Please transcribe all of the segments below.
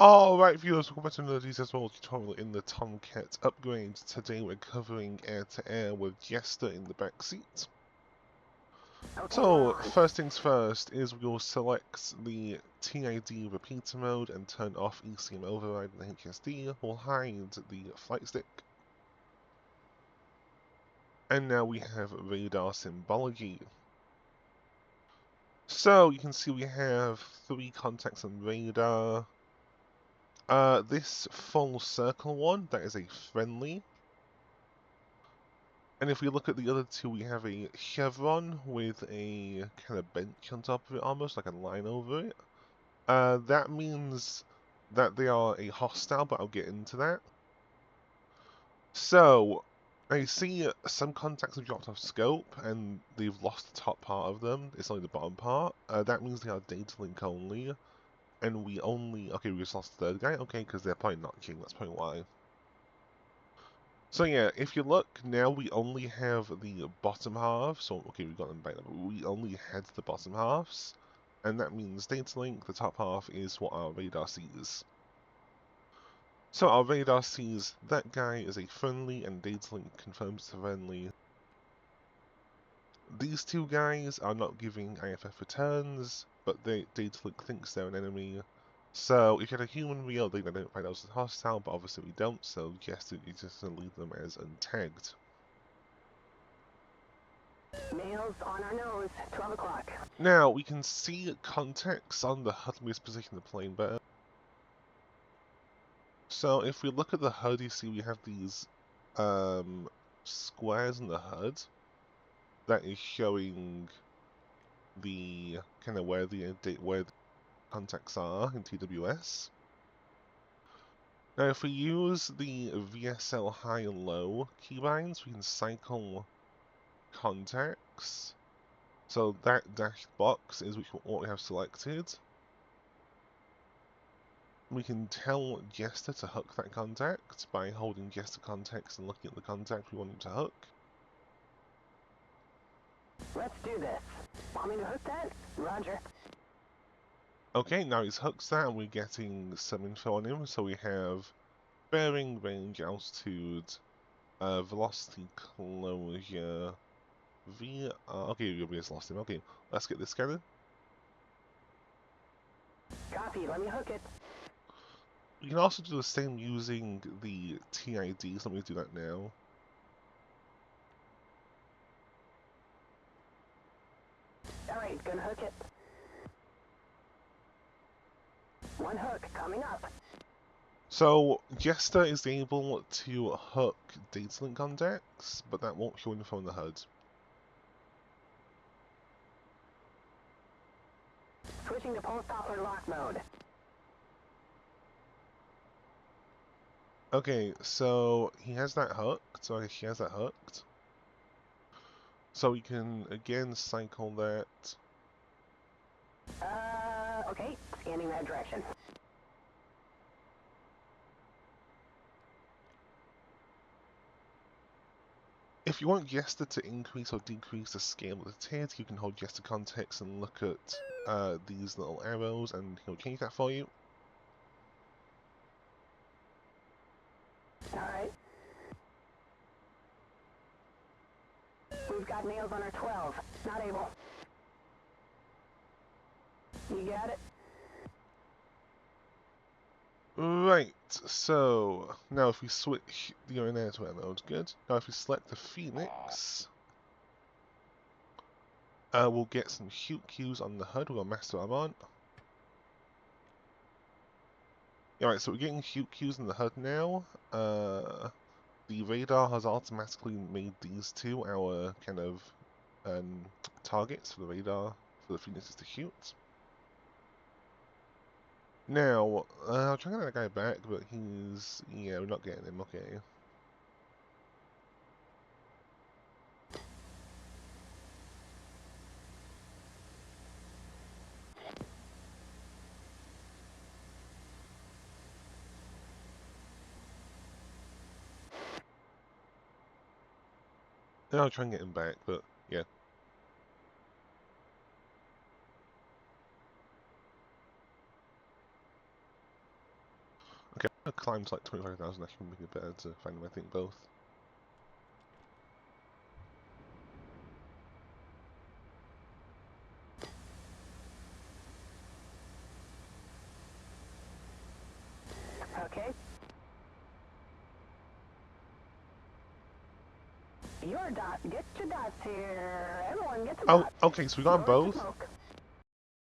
Alright viewers, welcome back to another Jester tutorial in the Tomcat upgrade. Today we're covering air-to-air with Jester in the back seat. So, first things first is we'll select the TID repeater mode and turn off ECM override in the HSD. We'll hide the flight stick. And now we have radar symbology. So, you can see we have 3 contacts on radar. This full circle one, that is a friendly. And if we look at the other two, we have a chevron with a kind of bench on top of it, almost like a line over it. That means that they are a hostile, but I'll get into that. So, I see some contacts have dropped off scope, and they've lost the top part of them. It's only the bottom part. That means they are data link only. And we only... Okay, we just lost the third guy. Okay, because they're probably notching. That's probably why. So yeah, if you look, now we only have the bottom half. So, okay, we got them back, but we only had the bottom halves. And that means data link, the top half, is what our radar sees. So our radar sees that guy is a friendly, and data link confirms the friendly. These two guys are not giving IFF returns, but data link thinks they're an enemy. So if you had a human wheel, they'd identify those as hostile, but obviously we don't, so Jester is just going to leave them as untagged. Nails on our nose, 12 o'clock. Now, we can see context on the HUD. Let me just position the plane better. So if we look at the HUD, you see we have these squares in the HUD. That is showing the kind of where the contacts are in TWS. Now, if we use the VSL high and low keybinds, we can cycle contacts. So that dashed box is what we have selected. We can tell Jester to hook that contact by holding Jester context and looking at the contact we want him to hook. Let's do this. Want me to hook that? Roger. Okay, now he's hooked that and we're getting some info on him. So we have bearing, range, altitude, velocity, closure, okay, we just lost him. Okay, let's get this scanned. Copy, let me hook it. We can also do the same using the TID, so let me do that now. Alright, gonna hook it. One hook coming up. So, Jester is able to hook datalink contacts, but that won't show info in the HUD. Switching to pulse Doppler lock mode. Okay, so he has that hooked, so she has that hooked. So we can again cycle that. Okay, scanning that direction. If you want Jester to increase or decrease the scale of the TID, you can hold Jester context and look at these little arrows, and he'll change that for you. Alright. We've got nails on our 12. Not able. You got it? Right, so now if we switch the air to air mode, good. Now if we select the Phoenix, we'll get some shoot cues on the HUD. We'll go master arm on. Alright, so we're getting shoot cues in the HUD now. The radar has automatically made these two our kind of targets for the radar for the Phoenixes to shoot. Now, I'll try to get that guy back, but yeah, we're not getting him, okay. And I'll try and get him back, but yeah. I climbed to like 25,000, I can make it better to find them, I think, both. Okay. Your dot. Get your dots here. Everyone gets a Oh, dot. okay, so we got them Yours to both. smoke.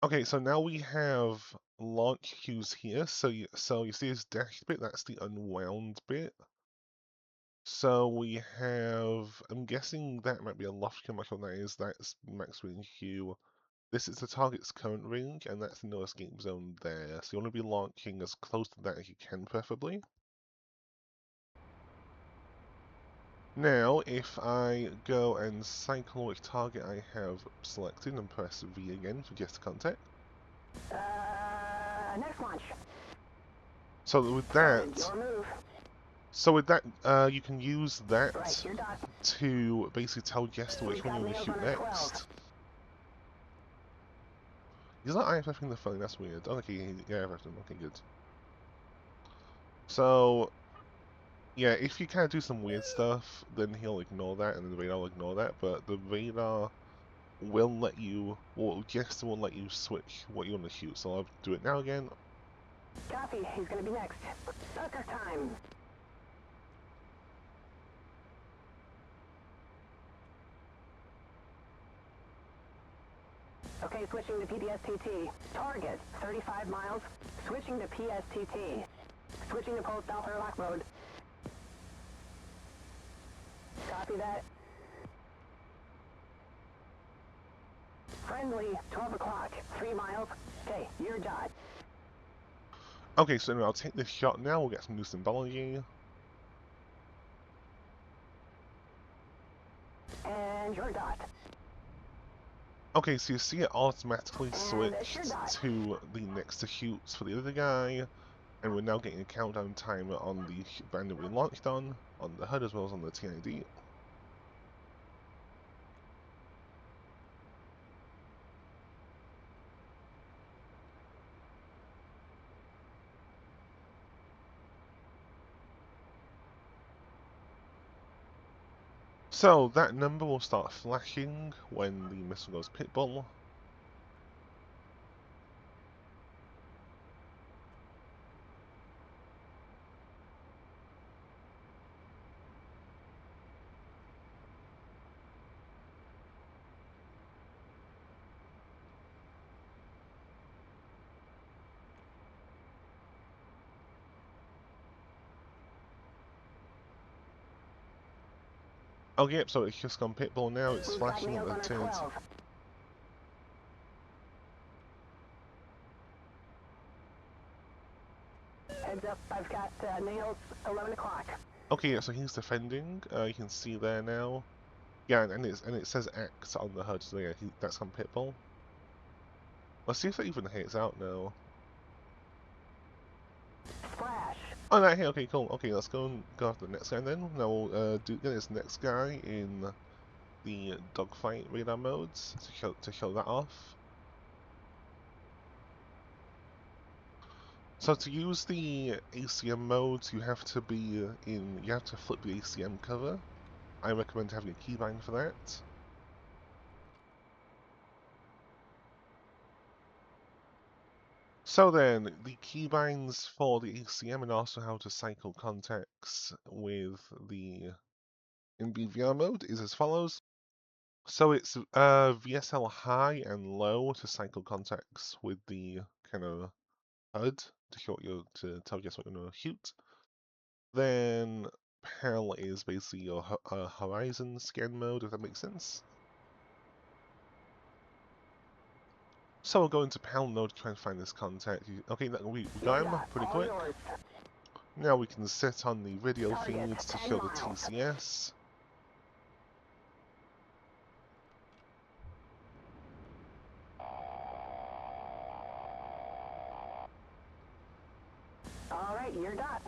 Okay, so now we have launch cues here. So you see this dashed bit, that's the unwound bit. So we have, I'm guessing that might be a loft cue, I'm not sure what that is. That's max range cue. This is the target's current range, and that's the no escape zone there. So you want to be launching as close to that as you can, preferably. Now, if I go and cycle which target I have selected and press V again for Jester contact. Next launch. So with Started. that, Your move. you can use that Right, your dot. to basically tell Jester which We've one you got want to nails shoot on our 12. next. He's not IFFing the phone, that's weird. Okay, yeah, IFFed him. Okay, good. So, yeah, if you kind of do some weird stuff, then he'll ignore that, and the radar will ignore that, but the radar will let you, or Jester will let you switch what you want to shoot. So I'll do it now again. Copy. He's gonna be next. Sucker time. Okay, switching to PPSTT. Target, 35 miles. Switching to PSTT. Switching to post Doppler lock mode. Copy that. Friendly, 12 o'clock, 3 miles. Okay, your dot. Okay, so anyway, I'll take this shot now. We'll get some new symbology. And your dot. Okay, so you see it automatically And switched your dot. to the next to shoots for the other guy, and we're now getting a countdown timer on the band that we launched on the HUD as well as on the TID. So that number will start flashing when the missile goes pitbull. Oh yep, so it's just gone pitbull now, it's We've got flashing at nails the on our turn. 12. Heads up, I've got nails 11 o'clock. Okay, yeah, so he's defending. You can see there now. Yeah, and it says X on the HUD, so yeah, that's on pitbull. Let's see if it even hits out now. Splash. Oh, right here. Okay, cool. Okay, let's go and go after the next guy then. Now we'll get this next guy in the dogfight radar modes to show that off. So to use the ACM modes, you have to flip the ACM cover. I recommend having a keybind for that. So then, the keybinds for the ACM and also how to cycle contacts with the in BVR mode is as follows. So it's VSL high and low to cycle contacts with the kind of HUD to tell you what you're going to shoot. Then PAL is basically your horizon scan mode, if that makes sense. So we'll go into PAL mode to try and find this contact. Okay, we got him pretty quick. Yours. Now we can sit on the video Target, feeds to 10 show the miles. TCS. All right, your dot.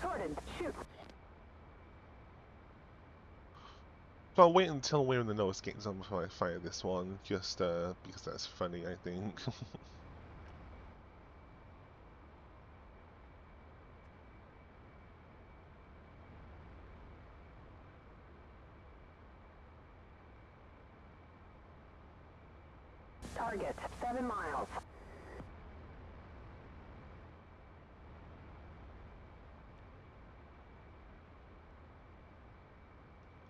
Sorted. Shoot. So I'll wait until we're in the no escape zone before I fire this one, just because that's funny, I think. Target, 7 miles.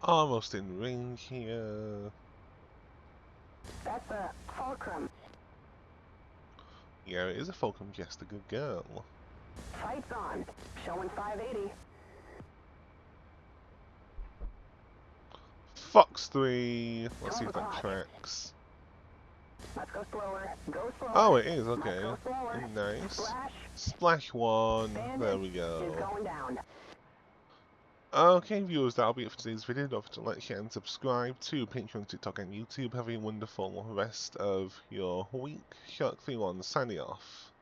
Almost in range here. That's a fulcrum. Yeah, it is a Fulcrum Jester, good girl. Sights on. Showing 580. Fox 3. Let's see 12 if that o'clock. tracks. Let's go slower. Go slower. Oh, it is, Let's okay. go slower. Nice. Splash. Splash 1. Bandit There we is go. going down. Okay, viewers, that'll be it for today's video. Don't forget to like, share, and subscribe to Patreon, TikTok, and YouTube. Have a wonderful rest of your week. Shark31 signing off.